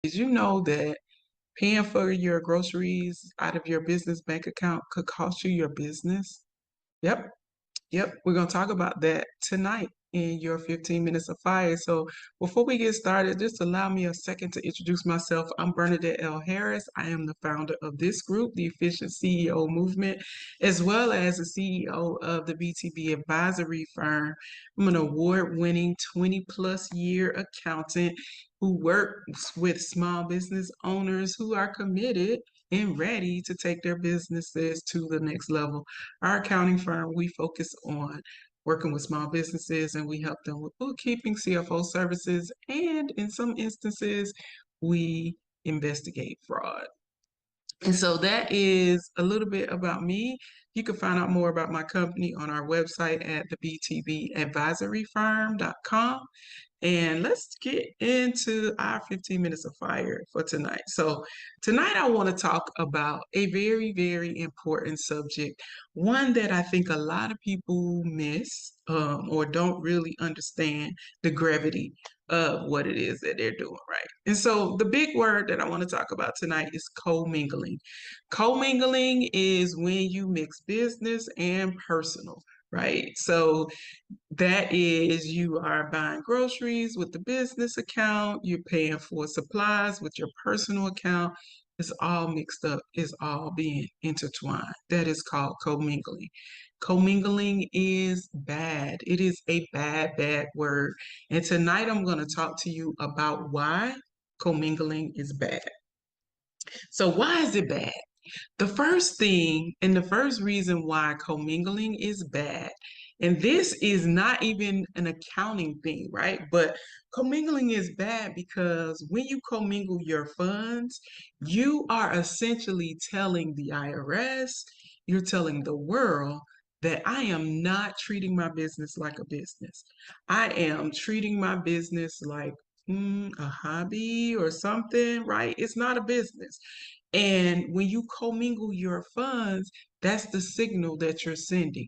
Did you know that paying for your groceries out of your business bank account could cost you your business? Yep. Yep, we're going to talk about that tonight in your 15 minutes of fire. So, before we get started, just allow me a second to introduce myself. I'm Bernadette L. Harris. I am the founder of this group, the Efficient CEO Movement, as well as the CEO of the BTB Advisory Firm. I'm an award-winning 20 plus year accountant who works with small business owners who are committed and ready to take their businesses to the next level. Our accounting firm, we focus on working with small businesses and we help them with bookkeeping, CFO services, and in some instances, we investigate fraud. And so that is a little bit about me. You can find out more about my company on our website at the btbadvisoryfirm.com. And let's get into our 15 minutes of fire for tonight. So, tonight I want to talk about a very, very important subject, one that I think a lot of people miss or don't really understand the gravity of what it is that they're doing, right? And so, the big word that I want to talk about tonight is commingling. Commingling is when you mix business and personal, right? So, that is, you are buying groceries with the business account, you're paying for supplies with your personal account. It's all mixed up, it's all being intertwined. That is called commingling. Commingling is bad. It is a bad, bad word. And tonight I'm going to talk to you about why commingling is bad. So, why is it bad? The first thing and the first reason why commingling is bad, and this is not even an accounting thing, right? But commingling is bad because when you commingle your funds, you are essentially telling the IRS, you're telling the world that I am not treating my business like a business. I am treating my business like a hobby or something, right? It's not a business. And when you commingle your funds, that's the signal that you're sending.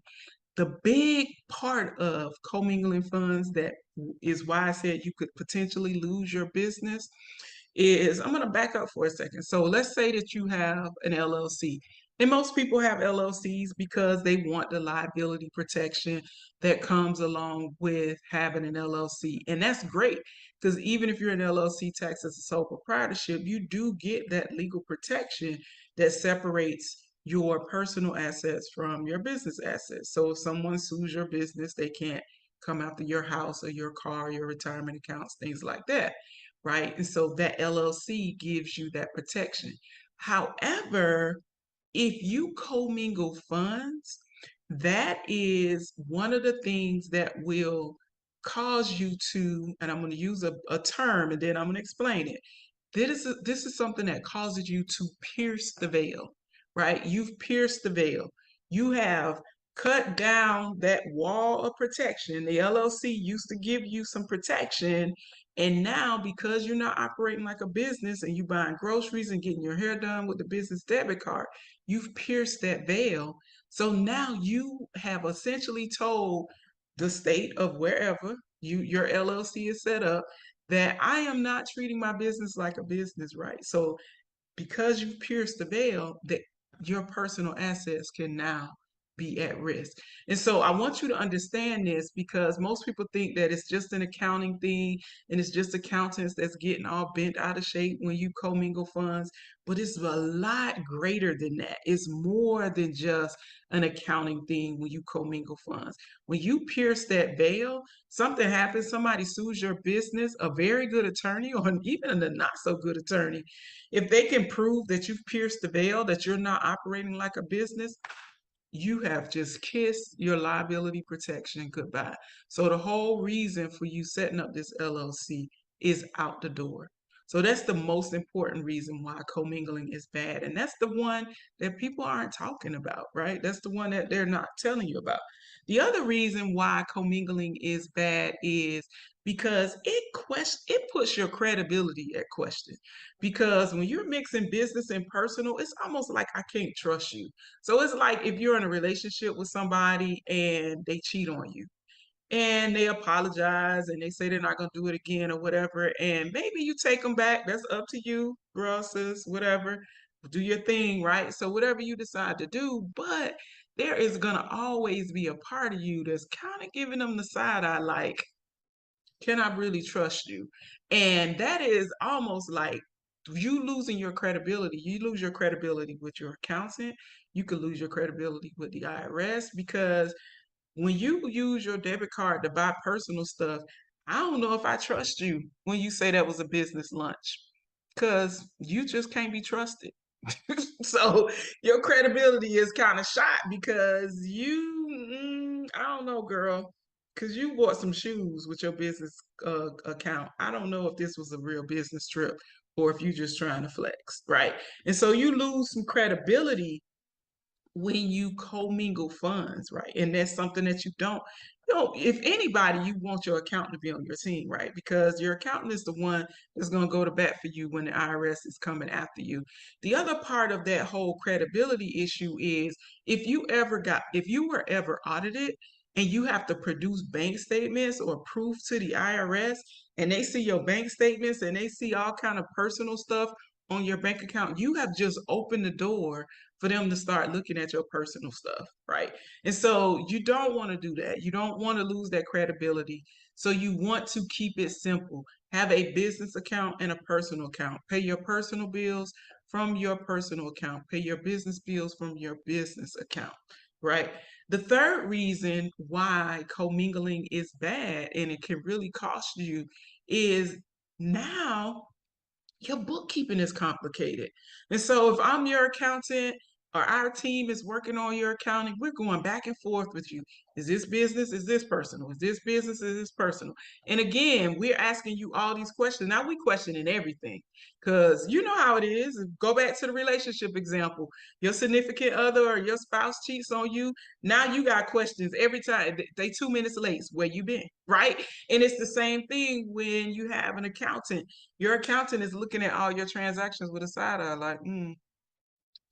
The big part of commingling funds that is why I said you could potentially lose your business is I'm going to back up for a second. So let's say that you have an LLC. And most people have LLCs because they want the liability protection that comes along with having an LLC. And that's great because even if you're an LLC taxed as a sole proprietorship, you do get that legal protection that separates your personal assets from your business assets. So if someone sues your business, they can't come after your house or your car, your retirement accounts, things like that, right? And so that LLC gives you that protection. However, if you commingle funds, that is one of the things that will cause you to, and I'm going to use a term and then I'm going to explain it. This is something that causes you to pierce the veil, right? You've pierced the veil. You have cut down that wall of protection. The LLC used to give you some protection. And now, because you're not operating like a business and you buying groceries and getting your hair done with the business debit card, you've pierced that veil. So now you have essentially told the state of wherever your LLC is set up that I am not treating my business like a business, right? So because you've pierced the veil, that your personal assets can now be at risk. And so I want you to understand this because most people think that it's just an accounting thing and it's just accountants that's getting all bent out of shape when you commingle funds, but it's a lot greater than that. It's more than just an accounting thing when you commingle funds. When you pierce that veil, something happens, somebody sues your business, a very good attorney or even a not so good attorney, if they can prove that you've pierced the veil, that you're not operating like a business, you have just kissed your liability protection goodbye. So the whole reason for you setting up this LLC is out the door. So that's the most important reason why commingling is bad. And that's the one that people aren't talking about, right? That's the one that they're not telling you about. The other reason why commingling is bad is because it puts your credibility at question. Because when you're mixing business and personal, it's almost like I can't trust you. So it's like if you're in a relationship with somebody and they cheat on you. and they apologize and they say they're not going to do it again or whatever. And maybe you take them back. That's up to you, girl, sis, whatever. Do your thing, right? So, whatever you decide to do, but there is going to always be a part of you that's kind of giving them the side eye, like, can I really trust you? And that is almost like you losing your credibility. You lose your credibility with your accountant. You could lose your credibility with the IRS because when you use your debit card to buy personal stuff, I don't know if I trust you when you say that was a business lunch because you just can't be trusted. So your credibility is kind of shot because I don't know, girl, because you bought some shoes with your business account. I don't know if this was a real business trip or if you're just trying to flex, right? And so you lose some credibility when you commingle funds, right? And that's something that if anybody, you want your accountant to be on your team, right? Because your accountant is the one that's going to go to bat for you when the IRS is coming after you. The other part of that whole credibility issue is if you were ever audited and you have to produce bank statements or proof to the IRS and they see your bank statements and they see all kind of personal stuff on your bank account, you have just opened the door for them to start looking at your personal stuff, right? And so you don't want to do that. You don't want to lose that credibility. So you want to keep it simple. Have a business account and a personal account. Pay your personal bills from your personal account. Pay your business bills from your business account, right? The third reason why commingling is bad and it can really cost you is now your bookkeeping is complicated. And so if I'm your accountant or our team is working on your accounting, we're going back and forth with you. Is this business? Is this personal? Is this business? Is this personal? And again, we're asking you all these questions. Now we questioning everything because you know how it is. Go back to the relationship example. Your significant other or your spouse cheats on you. Now you got questions every time. They 2 minutes late. Where you been? Right? And it's the same thing when you have an accountant. Your accountant is looking at all your transactions with a side eye, like,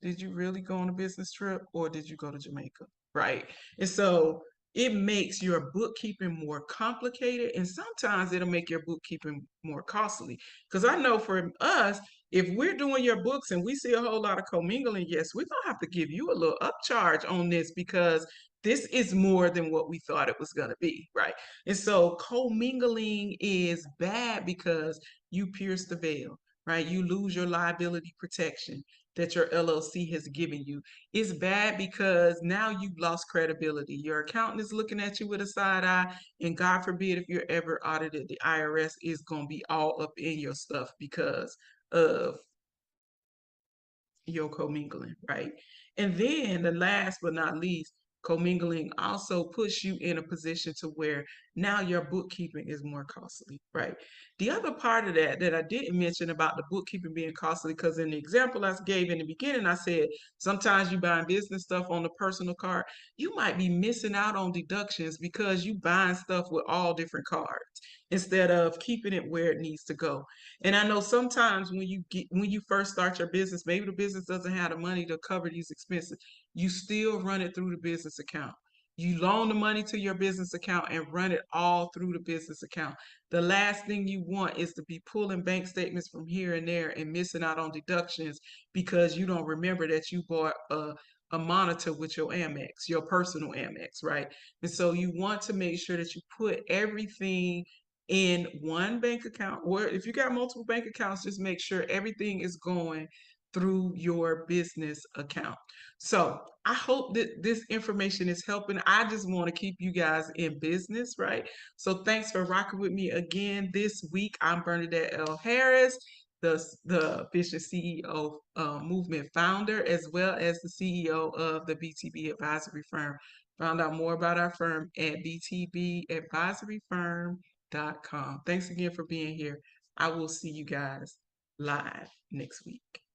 did you really go on a business trip or did you go to Jamaica? Right. And so it makes your bookkeeping more complicated and sometimes it'll make your bookkeeping more costly. Because I know for us, if we're doing your books and we see a whole lot of commingling, yes, we're going to have to give you a little upcharge on this because this is more than what we thought it was going to be. Right. And so commingling is bad because you pierce the veil, right? You lose your liability protection that your LLC has given you. It's bad because now you've lost credibility. Your accountant is looking at you with a side eye, and God forbid if you're ever audited, the IRS is going to be all up in your stuff because of your commingling, right? And then the last but not least, commingling also puts you in a position to where now your bookkeeping is more costly, right? The other part of that I didn't mention about the bookkeeping being costly, because in the example I gave in the beginning, I said sometimes you buying business stuff on the personal card, you might be missing out on deductions because you buying stuff with all different cards instead of keeping it where it needs to go. And I know sometimes when you first start your business, maybe the business doesn't have the money to cover these expenses. You still run it through the business account. You loan the money to your business account and run it all through the business account. The last thing you want is to be pulling bank statements from here and there and missing out on deductions because you don't remember that you bought a monitor with your Amex, your personal Amex, right? And so you want to make sure that you put everything in one bank account, or if you got multiple bank accounts, just make sure everything is going through your business account. So I hope that this information is helping. I just want to keep you guys in business, right? So thanks for rocking with me again this week. I'm Bernadette L. Harris, the official CEO movement founder, as well as the CEO of the BTB Advisory Firm. Found out more about our firm at btbadvisoryfirm.com. Thanks again for being here. I will see you guys live next week.